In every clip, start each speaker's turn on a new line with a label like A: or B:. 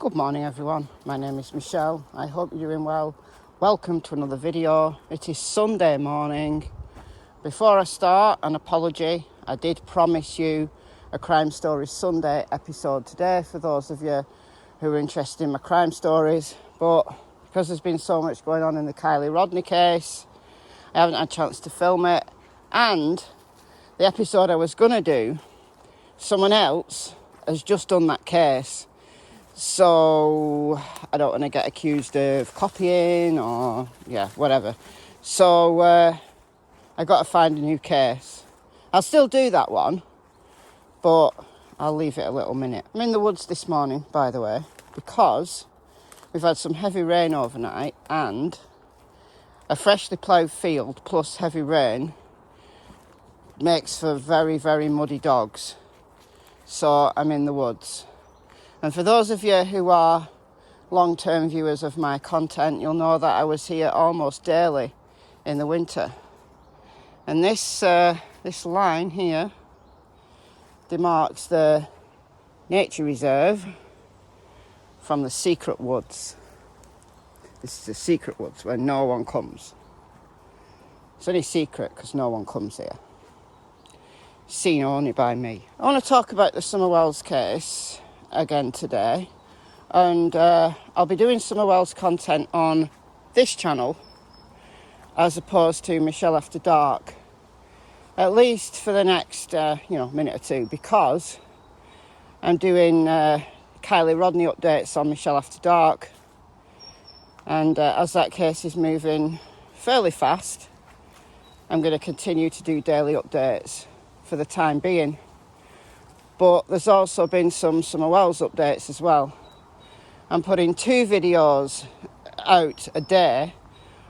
A: Good morning everyone, my name is Michelle. I hope you're doing well. Welcome to another video. It is Sunday morning. Before I start, an apology. I did promise you a Crime Stories Sunday episode today for those of you who are interested in my crime stories, but because there's been so much going on in the Kylie Rodney case, I haven't had a chance to film it, and the episode I was going to do, someone else has just done that case. So I don't want to get accused of copying or, whatever. So I got to find a new case. I'll still do that one, but I'll leave it a little minute. I'm in the woods this morning, by the way, because we've had some heavy rain overnight, and a freshly ploughed field plus heavy rain makes for very, very muddy dogs. So I'm in the woods. And for those of you who are long-term viewers of my content, you'll know that I was here almost daily in the winter. And this line here demarks the nature reserve from the secret woods. This is the secret woods where no one comes. It's only secret because no one comes here. Seen only by me. I want to talk about the Summer Wells case again today, and I'll be doing Summer Wells content on this channel as opposed to MichelleAfterDark, at least for the next minute or two, because I'm doing Kylie Rodney updates on MichelleAfterDark, and as that case is moving fairly fast, I'm going to continue to do daily updates for the time being. But there's also been some Summer Wells updates as well. I'm putting 2 videos out a day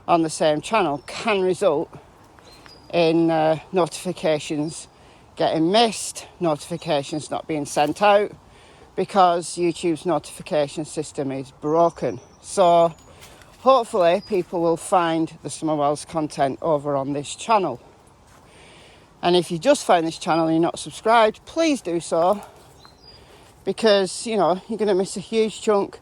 A: on the same channel can result in notifications getting missed, notifications not being sent out, because YouTube's notification system is broken. So hopefully people will find the Summer Wells content over on this channel. And if you just found this channel and you're not subscribed, please do so, because, you're going to miss a huge chunk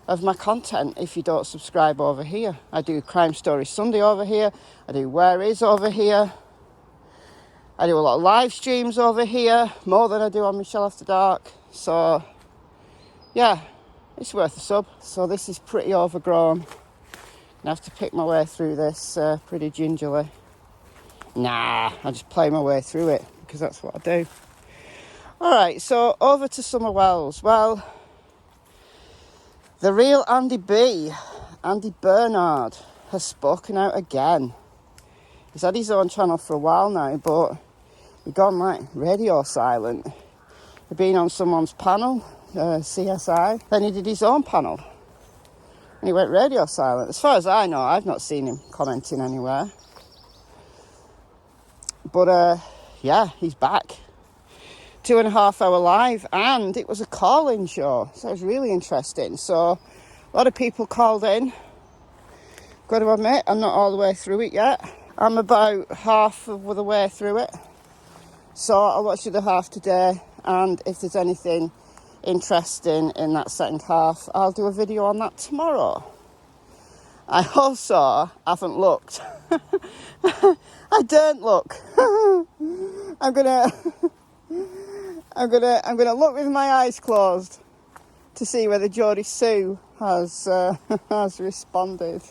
A: of my content if you don't subscribe over here. I do Crime Stories Sunday over here. I do Where Is over here. I do a lot of live streams over here, more than I do on MichelleAfterDark. So, yeah, it's worth a sub. So this is pretty overgrown. I have to pick my way through this pretty gingerly. Nah, I just play my way through it because that's what I do. Alright, so over to Summer Wells. Well, the real Andy B, Andy Bernard, has spoken out again. He's had his own channel for a while now, but he'd gone like radio silent. He'd been on someone's panel, CSI, then he did his own panel. And he went radio silent. As far as I know, I've not seen him commenting anywhere. But, he's back. 2.5 hour live, and it was a call-in show, so it was really interesting. So, a lot of people called in. Got to admit, I'm not all the way through it yet. I'm about half of the way through it. So, I'll watch the other half today, and if there's anything interesting in that second half, I'll do a video on that tomorrow. I also haven't looked. I don't look. I'm gonna look with my eyes closed to see whether Jodisue has responded.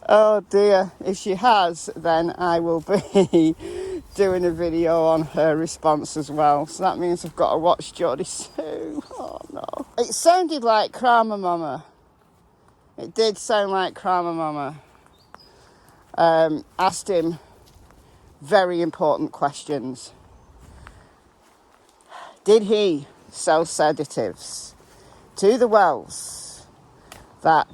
A: Oh dear, if she has, then I will be doing a video on her response as well. So that means I've got to watch Jodisue. Oh no. It sounded like Kramer Mama. It did sound like Kramer Mama. Asked him very important questions. Did he sell sedatives to the Wells that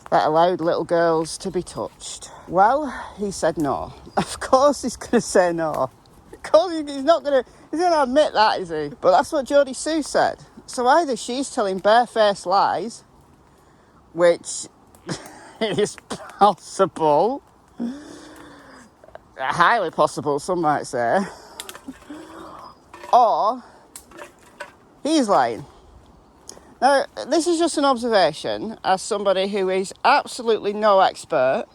A: allowed little girls to be touched? Well, he said no. Of course he's going to say no. Of course he's not going to admit that, is he? But that's what Jodisue said. So either she's telling barefaced lies, which is possible, highly possible, some might say, or He's lying. Now, this is just an observation as somebody who is absolutely no expert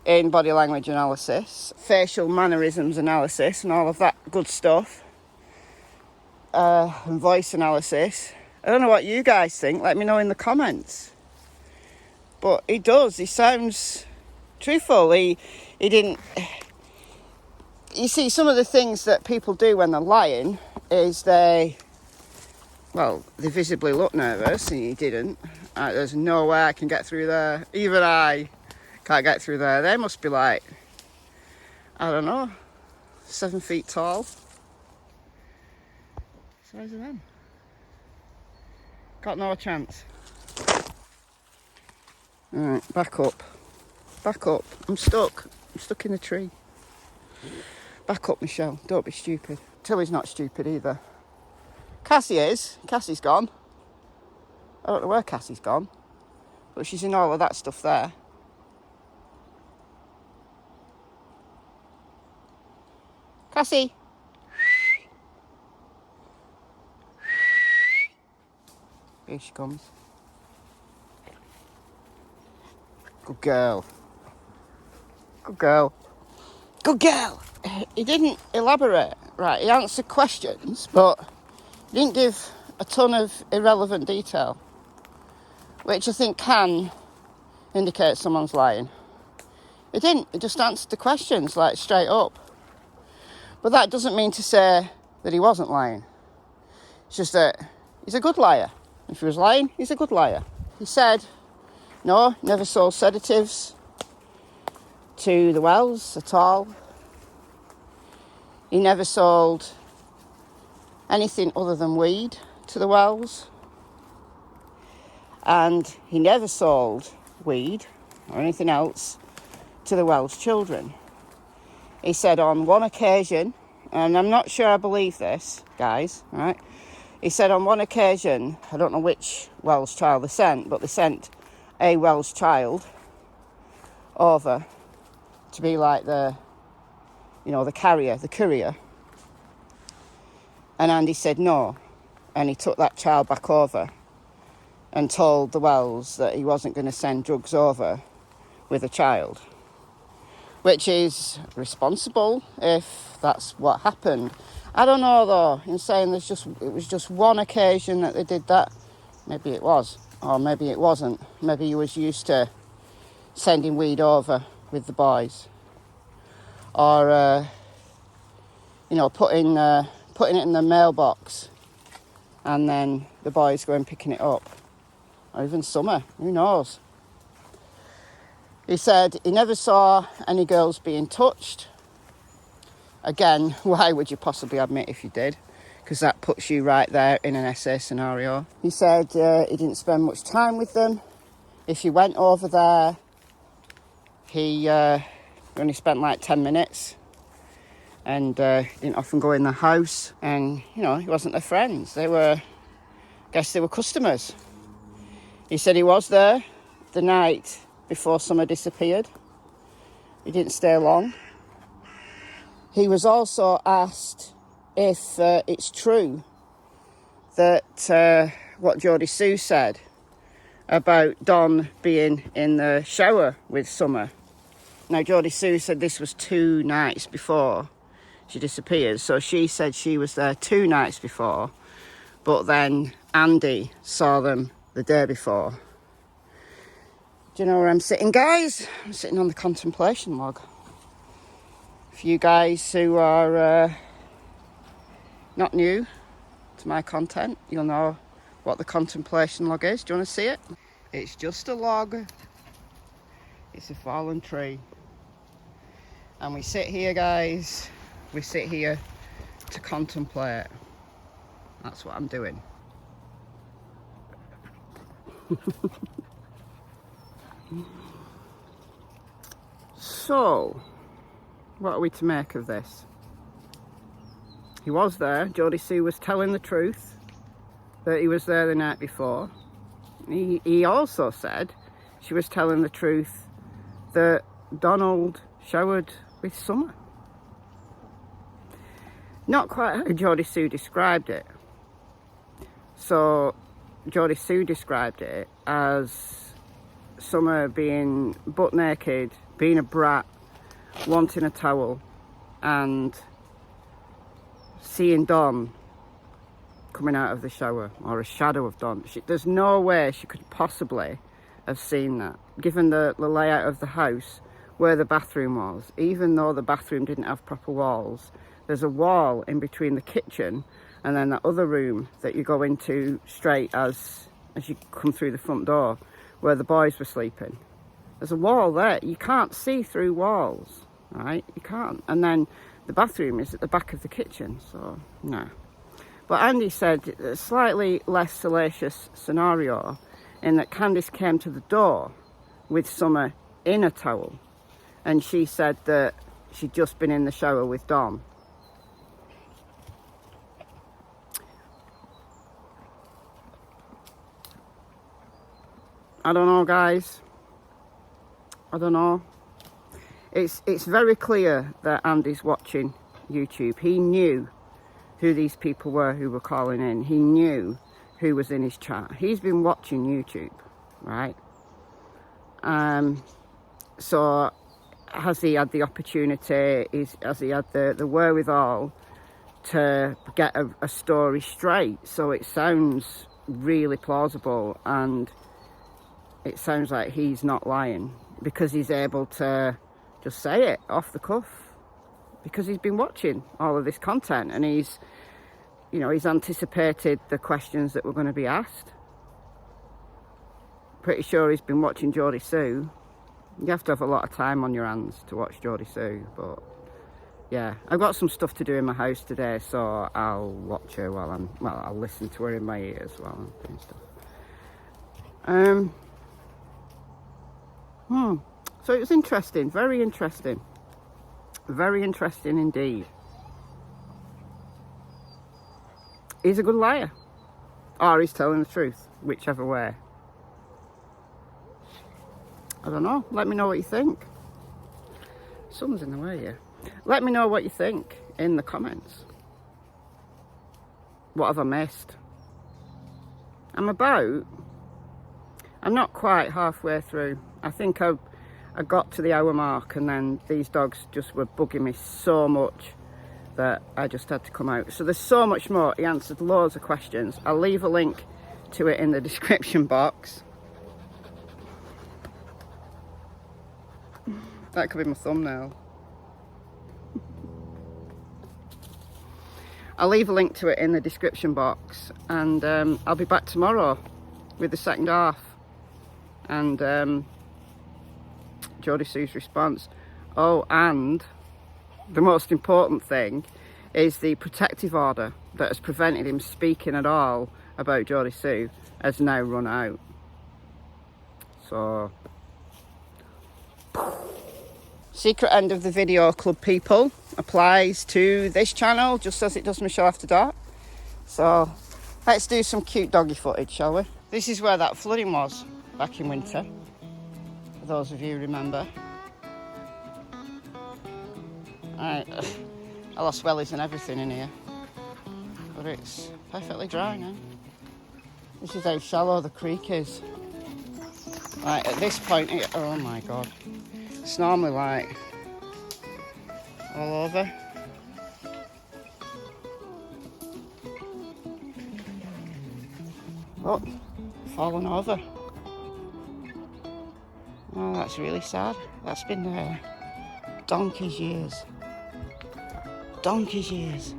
A: in body language analysis, facial mannerisms analysis and all of that good stuff, and voice analysis. I don't know what you guys think, let me know in the comments. But he does, he sounds truthful. He didn't... You see, some of the things that people do when they're lying is they visibly look nervous, and he didn't. There's no way I can get through there. Even I can't get through there. They must be like, I don't know, 7 feet tall. Size of them. Got no chance. Alright, back up. Back up. I'm stuck. I'm stuck in the tree. Back up, Michelle. Don't be stupid. Tilly's not stupid either. Cassie is. Cassie's gone. I don't know where Cassie's gone, but she's in all of that stuff there. Cassie. Here she comes. Good girl. Good girl. Good girl. He didn't elaborate. Right, he answered questions, but he didn't give a ton of irrelevant detail, which I think can indicate someone's lying. He didn't. He just answered the questions, like, straight up. But that doesn't mean to say that he wasn't lying. It's just that he's a good liar. If he was lying, he's a good liar. He said, no, never sold sedatives to the wells at all. He never sold anything other than weed to the wells. And he never sold weed or anything else to the wells children. He said on one occasion, and I'm not sure I believe this, guys, right? He said on one occasion, I don't know which Welsh child they sent, but they sent a Welsh child over to be like the carrier, the courier. And Andy said no, and he took that child back over and told the Wells that he wasn't going to send drugs over with a child, which is responsible if that's what happened. I don't know though, in saying it was just one occasion that they did that. Maybe it was, or maybe it wasn't. Maybe he was used to sending weed over with the boys, or putting it in the mailbox and then the boys go and picking it up, or even Summer, who knows. He said he never saw any girls being touched. Again, why would you possibly admit if you did? Because that puts you right there in an essay scenario. He said he didn't spend much time with them. If he went over there, he only spent like 10 minutes. And didn't often go in the house. And, he wasn't their friends. They were customers. He said he was there the night before Summer disappeared. He didn't stay long. He was also asked if it's true that what Jodisue said about Don being in the shower with Summer. Now, Jodisue said this was 2 nights before she disappeared, so she said she was there 2 nights before, but then Andy saw them the day before. Do you know where I'm sitting, guys? I'm sitting on the contemplation log. For you guys who are not new to my content, you'll know what the contemplation log is. Do you want to see it? It's just a log. It's a fallen tree. And we sit here, guys. We sit here to contemplate. That's what I'm doing. So, what are we to make of this? He was there. Jodisue was telling the truth that he was there the night before. He also said she was telling the truth that Donald showered with Summer. Not quite how Jodisue described it, So Jodisue described it as Summer being butt naked, being a brat, wanting a towel, and seeing Don coming out of the shower, or a shadow of Don. There's no way she could possibly have seen that, given the layout of the house, where the bathroom was. Even though the bathroom didn't have proper walls, there's a wall in between the kitchen and then that other room that you go into straight as you come through the front door, where the boys were sleeping. There's a wall there. You can't see through walls, right? You can't. And then the bathroom is at the back of the kitchen, so no. But Andy said a slightly less salacious scenario, in that Candice came to the door with Summer in a towel, and she said that she'd just been in the shower with Dom. I don't know, guys. I don't know. It's very clear that Andy's watching YouTube. He knew who these people were who were calling in. He knew who was in his chat. He's been watching YouTube, right? So has he had the opportunity, has he had the wherewithal to get a story straight? So it sounds really plausible, and it sounds like he's not lying, because he's able to just say it off the cuff, because he's been watching all of this content, and he's anticipated the questions that were going to be asked. Pretty sure he's been watching Jodisue. You have to have a lot of time on your hands to watch Jodisue, but yeah, I've got some stuff to do in my house today, so I'll watch her while I'll listen to her in my ears while I'm doing stuff. So it was interesting, very interesting indeed. He's a good liar, or he's telling the truth, whichever way. I don't know. Let me know what you think. Someone's in the way here. Let me know what you think in the comments. What have I missed? I'm not quite halfway through. I think I got to the hour mark, and then these dogs just were bugging me so much that I just had to come out. So there's so much more. He answered loads of questions. I'll leave a link to it in the description box. That could be my thumbnail. I'll leave a link to it in the description box, and I'll be back tomorrow with the second half, and Jodisue's response. Oh, and the most important thing is the protective order that has prevented him speaking at all about Jodisue has now run out. So, secret end of the video, club people, applies to this channel just as it does MichelleAfterDark. So let's do some cute doggy footage, shall we? This is where that flooding was back in winter, for those of you who remember. I lost wellies and everything in here, but it's perfectly dry now. This is how shallow the creek is. Like at this point, oh my god, it's normally like all over. Oh, fallen over. Oh, that's really sad. That's been there donkey's years. Donkey's years.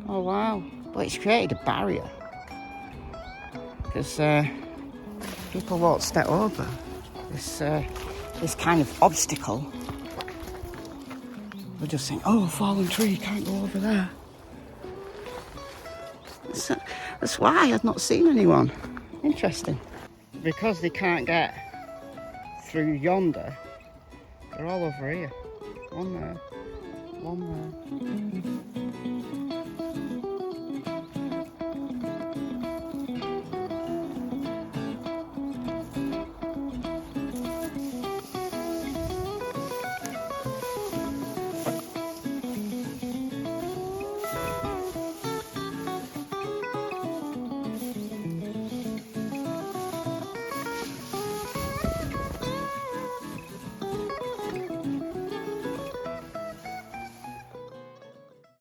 A: Oh wow. Well, it's created a barrier, because people won't step over this kind of obstacle. They're just saying, oh, fallen tree, can't go over there. That's why I've not seen anyone. Interesting. Because they can't get through yonder, they're all over here. One there, one there.